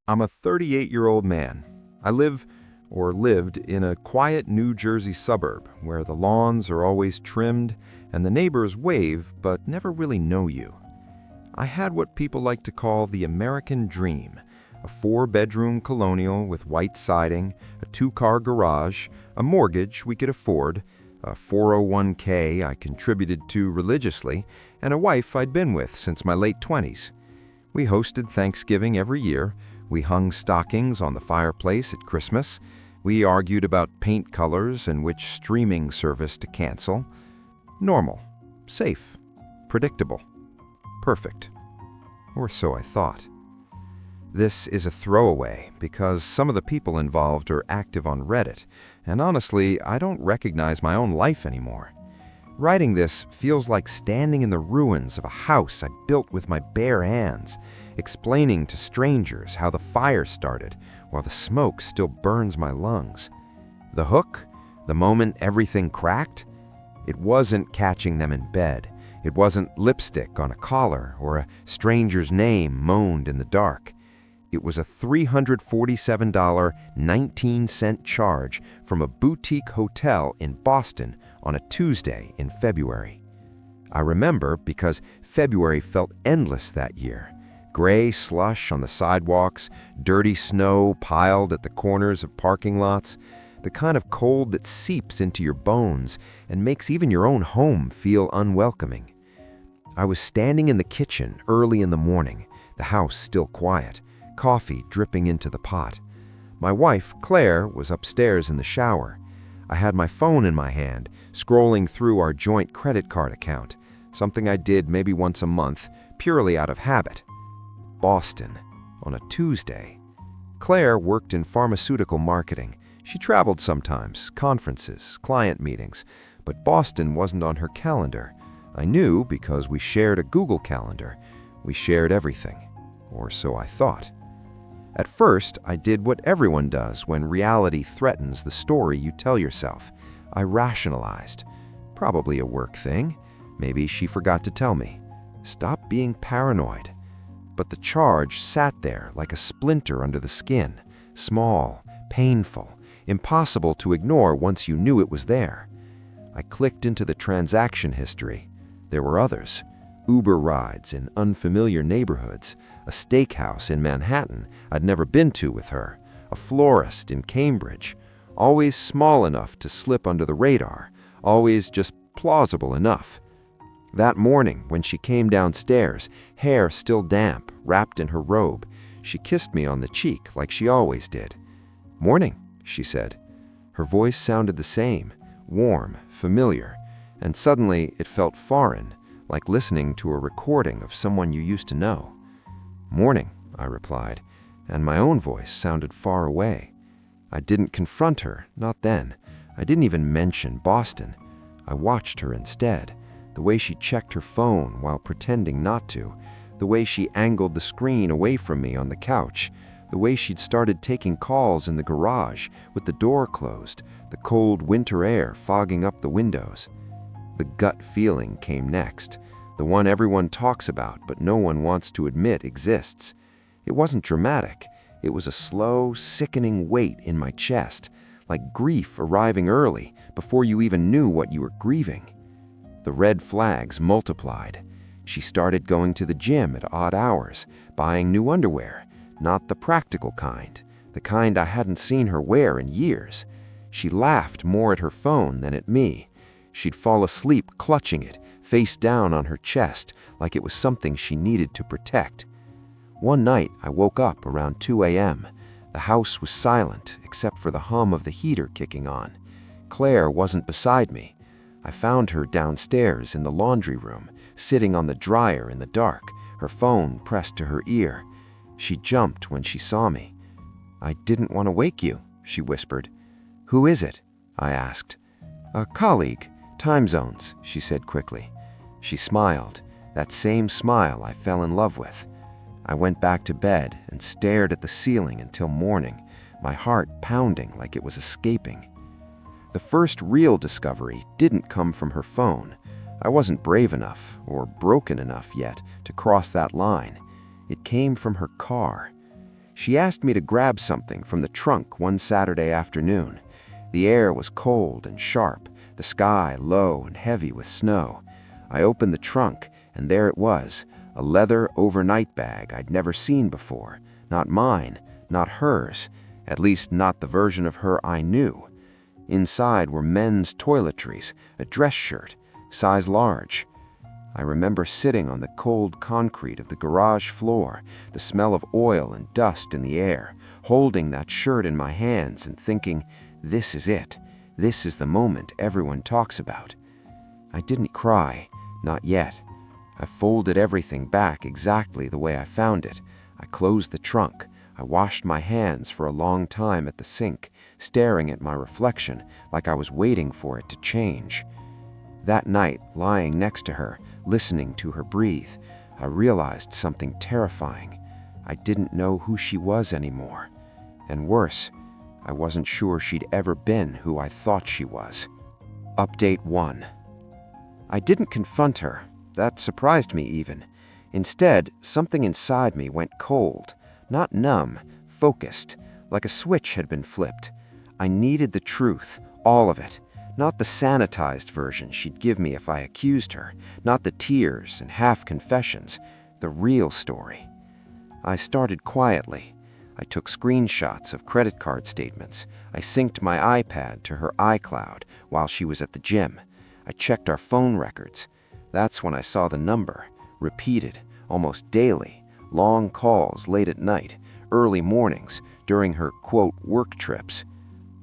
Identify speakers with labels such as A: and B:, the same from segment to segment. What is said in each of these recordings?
A: I'm a 38-year-old man. I live, or lived, in a quiet New Jersey suburb where the lawns are always trimmed and the neighbors wave but never really know you. I had what people like to call the American dream, a 4-bedroom colonial with white siding, a 2-car garage, a mortgage we could afford, a 401k I contributed to religiously, and a wife I'd been with since my late 20s. We hosted Thanksgiving every year. We hung stockings on the fireplace at Christmas. We argued about paint colors and which streaming service to cancel. Normal, safe, predictable, perfect. Or so I thought. This is a throwaway because some of the people involved are active on Reddit, and honestly, I don't recognize my own life anymore. Writing this feels like standing in the ruins of a house I built with my bare hands, explaining to strangers how the fire started while the smoke still burns my lungs. The hook, the moment everything cracked, it wasn't catching them in bed. It wasn't lipstick on a collar or a stranger's name moaned in the dark. It was a $347 19-cent charge from a boutique hotel in Boston on a Tuesday in February. I remember because February felt endless that year. Gray slush on the sidewalks, dirty snow piled at the corners of parking lots, the kind of cold that seeps into your bones and makes even your own home feel unwelcoming. I was standing in the kitchen early in the morning, the house still quiet, coffee dripping into the pot. My wife, Claire, was upstairs in the shower. I had my phone in my hand, scrolling through our joint credit card account, something I did maybe once a month, purely out of habit. Boston, on a Tuesday. Claire worked in pharmaceutical marketing. She traveled sometimes, conferences, client meetings, but Boston wasn't on her calendar. I knew because we shared a Google Calendar. We shared everything, or so I thought. At first, I did what everyone does when reality threatens the story you tell yourself. I rationalized. Probably a work thing. Maybe she forgot to tell me. Stop being paranoid. But the charge sat there like a splinter under the skin. Small, painful, impossible to ignore once you knew it was there. I clicked into the transaction history. There were others. Uber rides in unfamiliar neighborhoods, a steakhouse in Manhattan I'd never been to with her, a florist in Cambridge, always small enough to slip under the radar, always just plausible enough. That morning, when she came downstairs, hair still damp, wrapped in her robe, she kissed me on the cheek like she always did. "Morning," she said. Her voice sounded the same, warm, familiar, and suddenly it felt foreign, like listening to a recording of someone you used to know. "Morning," I replied, and my own voice sounded far away. I didn't confront her, not then. I didn't even mention Boston. I watched her instead, the way she checked her phone while pretending not to, the way she angled the screen away from me on the couch, the way she'd started taking calls in the garage with the door closed, the cold winter air fogging up the windows. The gut feeling came next, the one everyone talks about but no one wants to admit exists. It wasn't dramatic. It was a slow, sickening weight in my chest, like grief arriving early before you even knew what you were grieving. The red flags multiplied. She started going to the gym at odd hours, buying new underwear, not the practical kind, the kind I hadn't seen her wear in years. She laughed more at her phone than at me. She'd fall asleep clutching it, face down on her chest, like it was something she needed to protect. One night, I woke up around 2 a.m. The house was silent, except for the hum of the heater kicking on. Claire wasn't beside me. I found her downstairs in the laundry room, sitting on the dryer in the dark, her phone pressed to her ear. She jumped when she saw me. "I didn't want to wake you," she whispered. "Who is it?" I asked. "A colleague. Time zones," she said quickly. She smiled, that same smile I fell in love with. I went back to bed and stared at the ceiling until morning, my heart pounding like it was escaping. The first real discovery didn't come from her phone. I wasn't brave enough or broken enough yet to cross that line. It came from her car.
B: She asked me to grab something from the trunk one Saturday afternoon. The air was cold and sharp, the sky low and heavy with snow. I opened the trunk, and there it was, a leather overnight bag I'd never seen before. Not mine, not hers, at least not the version of her I knew. Inside were men's toiletries, a dress shirt, size large. I remember sitting on the cold concrete of the garage floor, the smell of oil and dust in the air, holding that shirt in my hands and thinking, this is it. This is the moment everyone talks about. I didn't cry, not yet. I folded everything back exactly the way I found it. I closed the trunk. I washed my hands for a long time at the sink, staring at my reflection like I was waiting for it to change. That night, lying next to her, listening to her breathe, I realized something terrifying. I didn't know who she was anymore. And worse, I wasn't sure she'd ever been who I thought she was. Update 1. I didn't confront her. That surprised me even. Instead, something inside me went cold, not numb, focused, like a switch had been flipped. I needed the truth, all of it. Not the sanitized version she'd give me if I accused her, not the tears and half-confessions, the real story. I started quietly. I took screenshots of credit card statements. I synced my iPad to her iCloud while she was at the gym. I checked our phone records. That's when I saw the number, repeated, almost daily, long calls late at night, early mornings, during her, quote, work trips.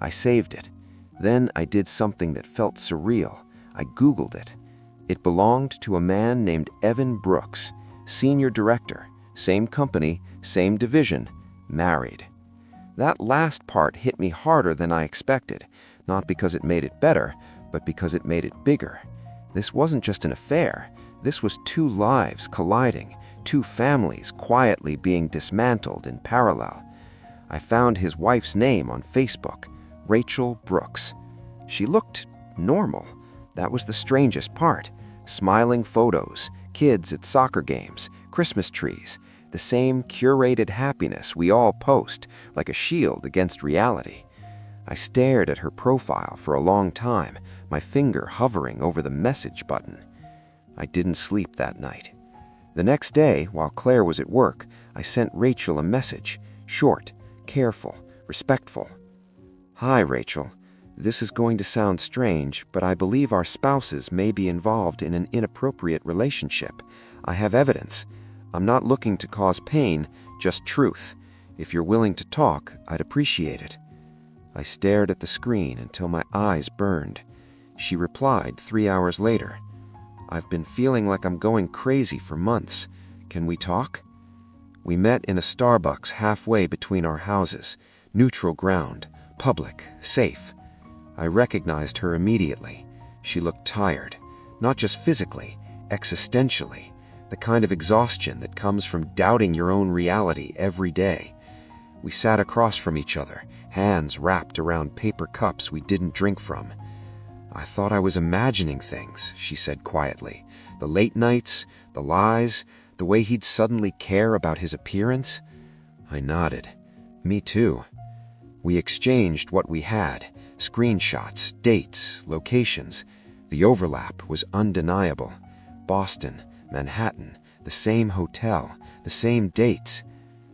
B: I saved it. Then I did something that felt surreal. I Googled it. It belonged to a man named Evan Brooks, senior director, same company, same division, married. That last part hit me harder than I expected, not because it made it better, but because it made it bigger. This wasn't just an affair. This was two lives colliding, two families quietly being dismantled in parallel. I found his wife's name on Facebook, Rachel Brooks. She looked normal. That was the strangest part. Smiling photos, kids at soccer games, Christmas trees, the same curated happiness we all post, like a shield against reality. I stared at her profile for a long time, my finger hovering over the message button. I didn't sleep that night. The next day, while Claire was at work, I sent Rachel a message, short, careful, respectful. Hi, Rachel. This is going to sound strange, but I believe our spouses may be involved in an inappropriate relationship. I have evidence. I'm not looking to cause pain, just truth. If you're willing to talk, I'd appreciate it. I stared at the screen until my eyes burned. She replied 3 hours later. I've been feeling like I'm going crazy for months. Can we talk? We met in a Starbucks halfway between our houses, neutral ground. Public, safe. I recognized her immediately. She looked tired, not just physically, existentially, the kind of exhaustion that comes from doubting your own reality every day. We sat across from each other, hands wrapped around paper cups we didn't drink from. I thought I was imagining things, she said quietly. The late nights, the lies, the way he'd suddenly care about his appearance. I nodded. Me too. We exchanged what we had, screenshots, dates, locations. The overlap was undeniable. Boston, Manhattan, the same hotel, the same dates.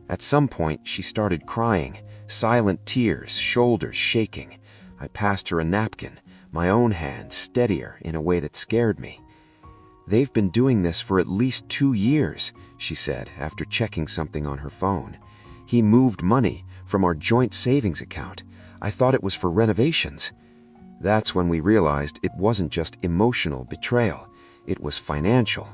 B: At some point, she started crying, silent tears, shoulders shaking. I passed her a napkin, my own hand steadier in a way that scared me. They've been doing this for at least 2 years, she said after checking something on her phone. He moved money from our joint savings account. I thought it was for renovations. That's when we realized it wasn't just emotional betrayal. It was financial.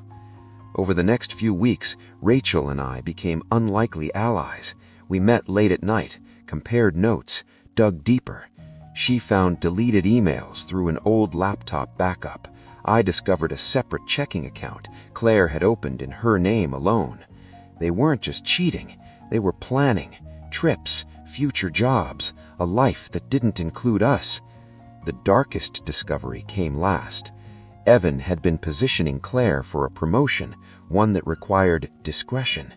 B: Over the next few weeks, Rachel and I became unlikely allies. We met late at night, compared notes, dug deeper. She found deleted emails through an old laptop backup. I discovered a separate checking account Claire had opened in her name alone. They weren't just cheating, they were planning. Trips, future jobs, a life that didn't include us. The darkest discovery came last. Evan had been positioning Claire for a promotion, one that required discretion.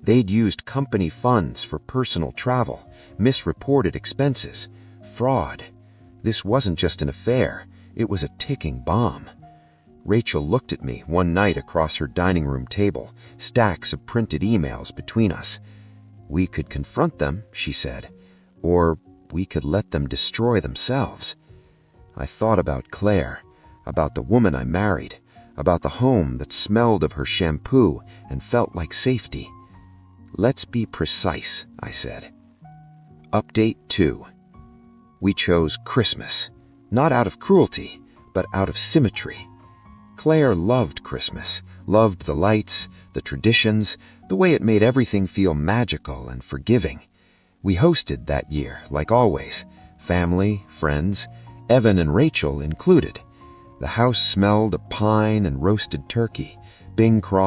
B: They'd used company funds for personal travel, misreported expenses, fraud. This wasn't just an affair, it was a ticking bomb. Rachel looked at me one night across her dining room table, stacks of printed emails between us. We could confront them, she said, or we could let them destroy themselves. I thought about Claire, about the woman I married, about the home that smelled of her shampoo and felt like safety. Let's be precise, I said. Update 2. We chose Christmas, not out of cruelty, but out of symmetry. Claire loved Christmas, loved the lights, the traditions, the way it made everything feel magical and forgiving. We hosted that year, like always, family, friends, Evan and Rachel included. The house smelled of pine and roasted turkey, Bing Crosby